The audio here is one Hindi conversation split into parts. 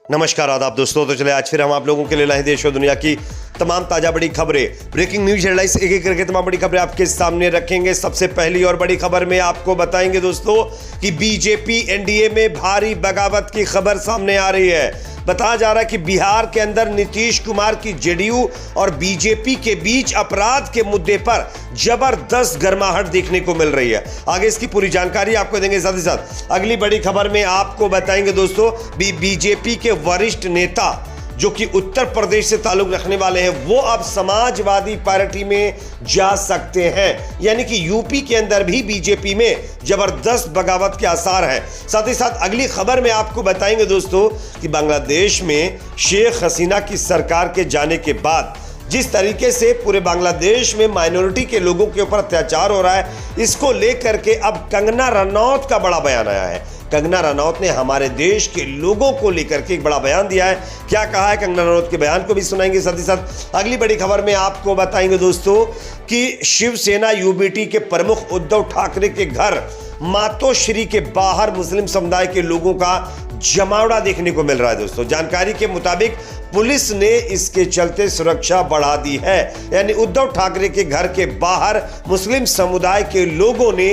नमस्कार आदाब दोस्तों। तो चले आज फिर हम आप लोगों के लिए लाए देश और दुनिया की तमाम ताजा बड़ी खबरें, ब्रेकिंग न्यूज हेडलाइंस, एक एक करके तमाम बड़ी खबरें आपके सामने रखेंगे। सबसे पहली और बड़ी खबर में आपको बताएंगे दोस्तों कि बीजेपी एनडीए में भारी बगावत की खबर सामने आ रही है। बताया जा रहा है कि बिहार के अंदर नीतीश कुमार की जेडीयू और बीजेपी के बीच अपराध के मुद्दे पर जबरदस्त गर्माहट देखने को मिल रही है। आगे इसकी पूरी जानकारी आपको देंगे। साथ ही साथ अगली बड़ी खबर में आपको बताएंगे दोस्तों बीजेपी के वरिष्ठ नेता जो कि उत्तर प्रदेश से ताल्लुक रखने वाले हैं वो अब समाजवादी पार्टी में जा सकते हैं, यानी कि यूपी के अंदर भी बीजेपी में जबरदस्त बगावत के आसार हैं। साथ ही साथ अगली खबर में आपको बताएंगे दोस्तों कि बांग्लादेश में शेख हसीना की सरकार के जाने के बाद जिस तरीके से पूरे बांग्लादेश में माइनॉरिटी के लोगों के ऊपर अत्याचार हो रहा है, इसको लेकर के अब कंगना रनौत का बड़ा बयान आया है। कंगना रनौत ने हमारे देश के लोगों को लेकर के एक बड़ा बयान दिया है। क्या कहा है कंगना रनौत के बयान को भी सुनाएंगे। साथ ही साथ अगली बड़ी खबर में आपको बताएंगे दोस्तों कि शिवसेना यूबीटी के प्रमुख उद्धव ठाकरे के घर मातोश्री के बाहर मुस्लिम समुदाय के लोगों का जमावड़ा देखने को मिल रहा है। दोस्तों जानकारी के मुताबिक पुलिस ने इसके चलते सुरक्षा बढ़ा दी है, यानी उद्धव ठाकरे के घर के बाहर मुस्लिम समुदाय के लोगों ने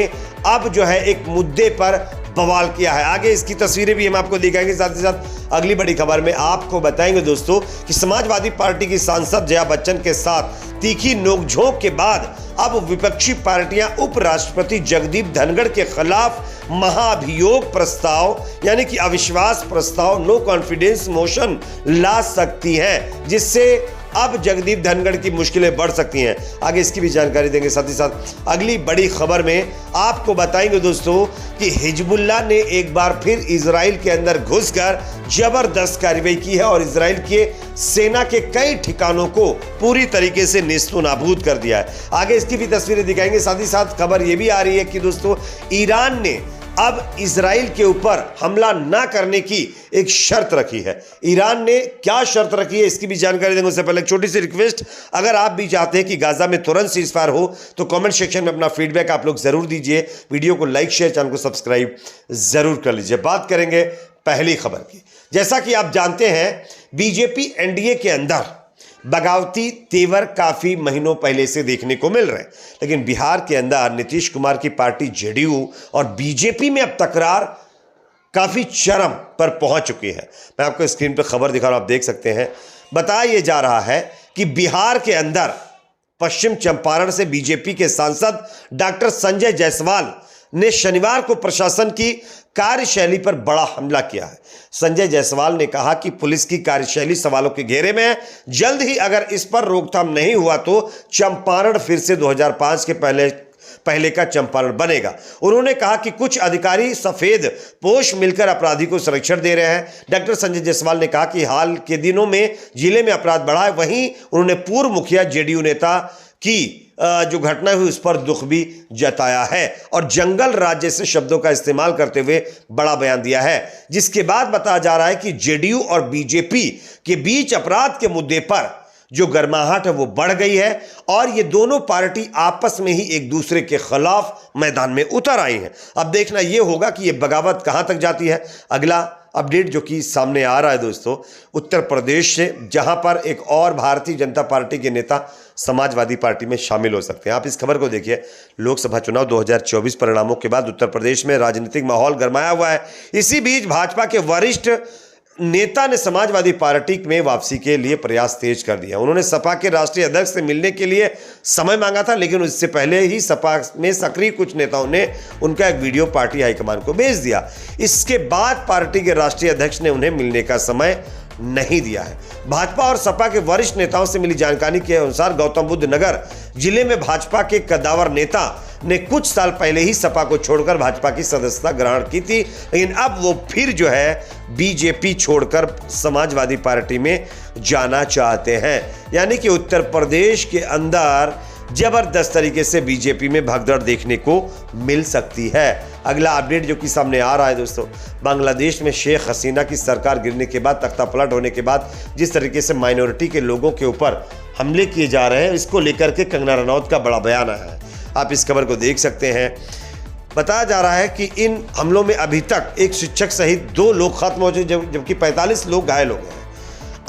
अब जो है एक मुद्दे पर बवाल किया है। आगे इसकी तस्वीरें भी हम आपको दिखाएंगे। साथ ही साथ अगली बड़ी खबर में आपको बताएंगे दोस्तों कि समाजवादी पार्टी की सांसद जया बच्चन के साथ तीखी नोकझोंक के बाद अब विपक्षी पार्टियां उपराष्ट्रपति जगदीप धनखड़ के खिलाफ महाभियोग प्रस्ताव यानी कि अविश्वास प्रस्ताव नो कॉन्फिडेंस मोशन ला सकती हैं, जिससे अब जगदीप धनखड़ की मुश्किलें बढ़ सकती हैं। आगे इसकी भी जानकारी देंगे। साथ ही साथ अगली बड़ी खबर में आपको बताएंगे दोस्तों कि हिजबुल्लाह ने एक बार फिर इजराइल के अंदर घुसकर जबरदस्त कार्रवाई की है और इजराइल के सेना के कई ठिकानों को पूरी तरीके से नेस्तो नाबूद कर दिया है। आगे इसकी भी तस्वीरें दिखाएंगे। साथ ही साथ खबर यह भी आ रही है कि दोस्तों ईरान ने अब इजराइल के ऊपर हमला ना करने की एक शर्त रखी है। ईरान ने क्या शर्त रखी है इसकी भी जानकारी देंगे। उससे पहले एक छोटी सी रिक्वेस्ट, अगर आप भी चाहते हैं कि गाजा में तुरंत सीज़फायर हो तो कमेंट सेक्शन में अपना फीडबैक आप लोग जरूर दीजिए। वीडियो को लाइक शेयर, चैनल को सब्सक्राइब जरूर कर लीजिए। बात करेंगे पहली खबर की। जैसा कि आप जानते हैं बीजेपी एनडीए के अंदर बगावती तेवर काफी महीनों पहले से देखने को मिल रहे हैं, लेकिन बिहार के अंदर नीतीश कुमार की पार्टी जेडीयू और बीजेपी में अब तकरार काफी चरम पर पहुंच चुकी है। मैं आपको स्क्रीन पर खबर दिखा रहा हूं, आप देख सकते हैं। बताया यह जा रहा है कि बिहार के अंदर पश्चिम चंपारण से बीजेपी के सांसद डॉक्टर संजय जायसवाल ने शनिवार को प्रशासन की कार्यशैली पर बड़ा हमला किया है। संजय जायसवाल ने कहा कि पुलिस की कार्यशैली सवालों के घेरे में है। जल्द ही अगर इस पर रोकथाम नहीं हुआ तो चंपारण फिर से 2005 के पहले का चंपारण बनेगा। उन्होंने कहा कि कुछ अधिकारी सफेद पोश मिलकर अपराधी को संरक्षण दे रहे हैं। डॉक्टर संजय जायसवाल ने कहा कि हाल के दिनों में जिले में अपराध बढ़ा है। वहीं उन्होंने पूर्व मुखिया जेडीयू नेता की जो घटना हुई उस पर दुख भी जताया है और जंगल राज्य से शब्दों का इस्तेमाल करते हुए बड़ा बयान दिया है, जिसके बाद बताया जा रहा है कि जेडीयू और बीजेपी के बीच अपराध के मुद्दे पर जो गर्माहट है वो बढ़ गई है और ये दोनों पार्टी आपस में ही एक दूसरे के खिलाफ मैदान में उतर आई हैं। अब देखना यह होगा कि यह बगावत कहां तक जाती है। अगला अपडेट जो कि सामने आ रहा है दोस्तों उत्तर प्रदेश से, जहां पर एक और भारतीय जनता पार्टी के नेता समाजवादी पार्टी में शामिल हो सकते हैं। आप इस खबर को देखिए। लोकसभा चुनाव 2024 परिणामों के बाद उत्तर प्रदेश में राजनीतिक माहौल गरमाया हुआ है। इसी बीच भाजपा के वरिष्ठ नेता ने समाजवादी पार्टी में वापसी के लिए प्रयास तेज कर दिया। उन्होंने सपा के राष्ट्रीय अध्यक्ष से मिलने के लिए समय मांगा था, लेकिन उससे पहले ही सपा में सक्रिय कुछ नेताओं ने उनका एक वीडियो पार्टी हाईकमान को भेज दिया। इसके बाद पार्टी के राष्ट्रीय अध्यक्ष ने उन्हें मिलने का समय नहीं दिया है। भाजपा और सपा के वरिष्ठ नेताओं से मिली जानकारी के अनुसार गौतम बुद्ध नगर जिले में भाजपा के कद्दावर नेता ने कुछ साल पहले ही सपा को छोड़कर भाजपा की सदस्यता ग्रहण की थी, लेकिन अब वो फिर जो है बीजेपी छोड़कर समाजवादी पार्टी में जाना चाहते हैं। यानी कि उत्तर प्रदेश के अंदर जबरदस्त तरीके से बीजेपी में भगदड़ देखने को मिल सकती है। अगला अपडेट जो कि सामने आ रहा है दोस्तों, बांग्लादेश में शेख हसीना की सरकार गिरने के बाद, तख्तापलट होने के बाद जिस तरीके से माइनॉरिटी के लोगों के ऊपर हमले किए जा रहे हैं, इसको लेकर के कंगना रनौत का बड़ा बयान आया है। आप इस खबर को देख सकते हैं। बताया जा रहा है कि इन हमलों में अभी तक एक शिक्षक सहित 2 लोग खत्म हो चुके, जबकि 45 लोग घायल हो गए हैं।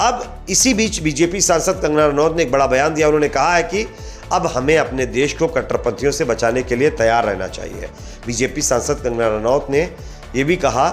अब इसी बीच बीजेपी सांसद कंगना रनौत ने एक बड़ा बयान दिया। उन्होंने कहा है कि अब हमें अपने देश को कट्टरपंथियों से बचाने के लिए तैयार रहना चाहिए। बीजेपी सांसद कंगना रनौत ने यह भी कहा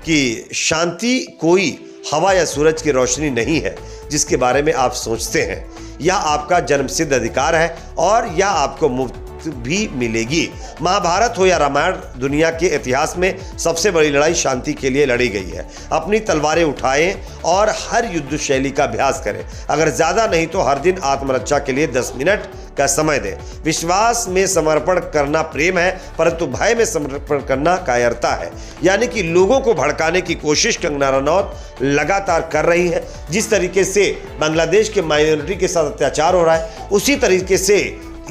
कि शांति कोई हवा या सूरज की रोशनी नहीं है जिसके बारे में आप सोचते हैं। यह आपका जन्मसिद्ध अधिकार है और यह आपको मुफ्त भी मिलेगी। महाभारत हो या रामायण, दुनिया के इतिहास में सबसे बड़ी लड़ाई शांति के लिए लड़ी गई है। अपनी तलवारें उठाएं और हर युद्ध शैली का अभ्यास करें। अगर ज्यादा नहीं तो हर दिन आत्मरक्षा के लिए 10 मिनट का समय दें। विश्वास में समर्पण करना प्रेम है, परंतु भय में समर्पण करना कायरता है। यानी कि लोगों को भड़काने की कोशिश कंगना रनौत लगातार कर रही है। जिस तरीके से बांग्लादेश के माइनॉरिटी के साथ अत्याचार हो रहा है, उसी तरीके से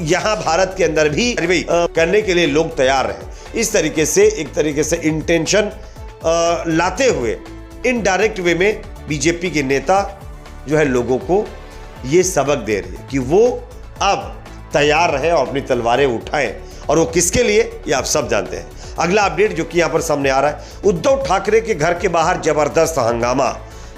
यहाँ भारत के अंदर भी करने के लिए लोग तैयार हैं। इस तरीके से एक तरीके से इंटेंशन लाते हुए इनडायरेक्ट वे में बीजेपी के नेता जो है लोगों को ये सबक दे रही है कि वो अब तैयार रहे और अपनी तलवारें उठाएं। और वो किसके लिए, ये आप सब जानते हैं। अगला अपडेट जो कि यहाँ पर सामने आ रहा है, उद्धव ठाकरे के घर के बाहर जबरदस्त हंगामा।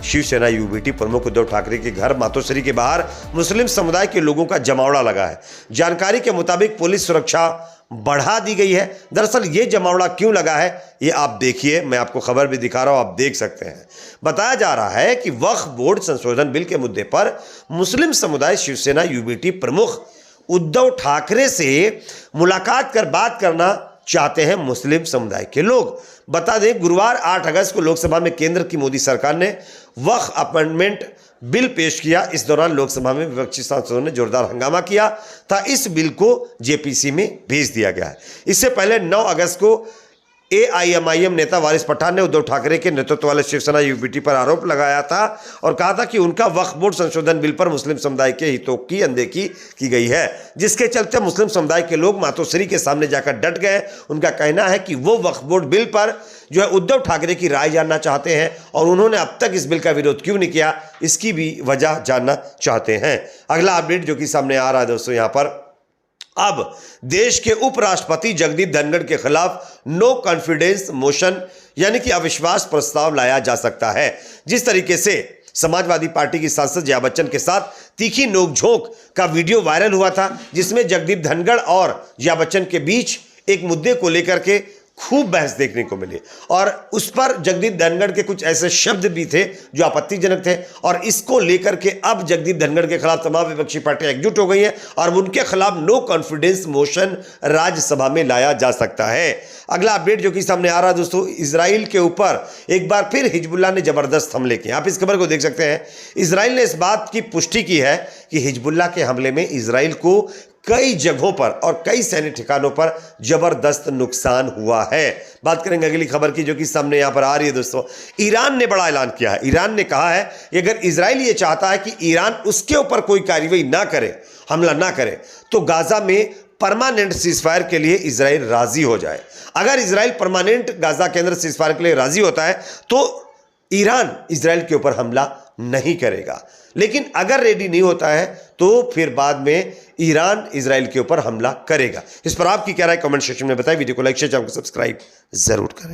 शिवसेना यूबीटी प्रमुख उद्धव ठाकरे के घर मातोश्री के बाहर मुस्लिम समुदाय के लोगों का जमावड़ा लगा है। जानकारी के मुताबिक पुलिस सुरक्षा बढ़ा दी गई है। दरअसल ये जमावड़ा क्यों लगा है ये आप देखिए, मैं आपको खबर भी दिखा रहा हूं, आप देख सकते हैं। बताया जा रहा है कि वक्फ बोर्ड संशोधन बिल के मुद्दे पर मुस्लिम समुदाय शिवसेना यूबीटी प्रमुख उद्धव ठाकरे से मुलाकात कर बात करना चाहते हैं मुस्लिम समुदाय के लोग। बता दें, गुरुवार 8 अगस्त को लोकसभा में केंद्र की मोदी सरकार ने वक्फ अमेंडमेंट बिल पेश किया। इस दौरान लोकसभा में विपक्षी सांसदों ने जोरदार हंगामा किया था। इस बिल को जेपीसी में भेज दिया गया है। इससे पहले 9 अगस्त को एआईएमआईएम नेता वारिस पठान ने उद्धव ठाकरे के नेतृत्व वाले शिवसेना यूबीटी पर आरोप लगाया था और कहा था कि उनका वक्फ बोर्ड संशोधन बिल पर मुस्लिम समुदाय के हितों की अनदेखी की गई है, जिसके चलते मुस्लिम समुदाय के लोग मातोश्री के सामने जाकर डट गए। उनका कहना है कि वो वक्फ बोर्ड बिल पर जो है उद्धव ठाकरे की राय जानना चाहते हैं और उन्होंने अब तक इस बिल का विरोध क्यों नहीं किया, इसकी भी वजह जानना चाहते हैं। अगला अपडेट जो कि सामने आ रहा है दोस्तों, यहाँ पर अब देश के उपराष्ट्रपति जगदीप धनखड़ के खिलाफ नो कॉन्फिडेंस मोशन यानी कि अविश्वास प्रस्ताव लाया जा सकता है। जिस तरीके से समाजवादी पार्टी की सांसद जया बच्चन के साथ तीखी नोकझोंक का वीडियो वायरल हुआ था, जिसमें जगदीप धनखड़ और जया बच्चन के बीच एक मुद्दे को लेकर के खूब बहस देखने को मिली और उस पर जगदीप धनखड़ के कुछ ऐसे शब्द भी थे जो आपत्तिजनक थे। और इसको लेकर के अब जगदीप धनखड़ के खिलाफ तमाम विपक्षी पार्टियां एकजुट हो गई हैं और उनके खिलाफ नो कॉन्फिडेंस मोशन राज्यसभा में लाया जा सकता है। अगला अपडेट जो कि सामने आ रहा है दोस्तों, इजराइल के ऊपर एक बार फिर हिजबुल्लाह ने जबरदस्त हमले किए। आप इस खबर को देख सकते हैं। इजराइल ने इस बात की पुष्टि की है कि हिजबुल्लाह के हमले में इजराइल को कई जगहों पर और कई सैन्य ठिकानों पर जबरदस्त नुकसान हुआ है। बात करेंगे अगली खबर की जो कि सामने यहां पर आ रही है दोस्तों। ईरान ने बड़ा ऐलान किया है। ईरान ने कहा है कि अगर इजराइल ये चाहता है कि ईरान उसके ऊपर कोई कार्रवाई ना करे, हमला ना करे, तो गाजा में परमानेंट सीजफायर के लिए इजराइल राजी हो जाए। अगर इजराइल परमानेंट गाजा के अंदर सीजफायर के लिए राजी होता है तो ईरान इजराइल के ऊपर हमला नहीं करेगा, लेकिन अगर रेडी नहीं होता है तो फिर बाद में ईरान इजराइल के ऊपर हमला करेगा। इस पर आपकी क्या राय कमेंट सेक्शन में बताएं। वीडियो को लाइक शेयर, चैनल को सब्सक्राइब जरूर करें।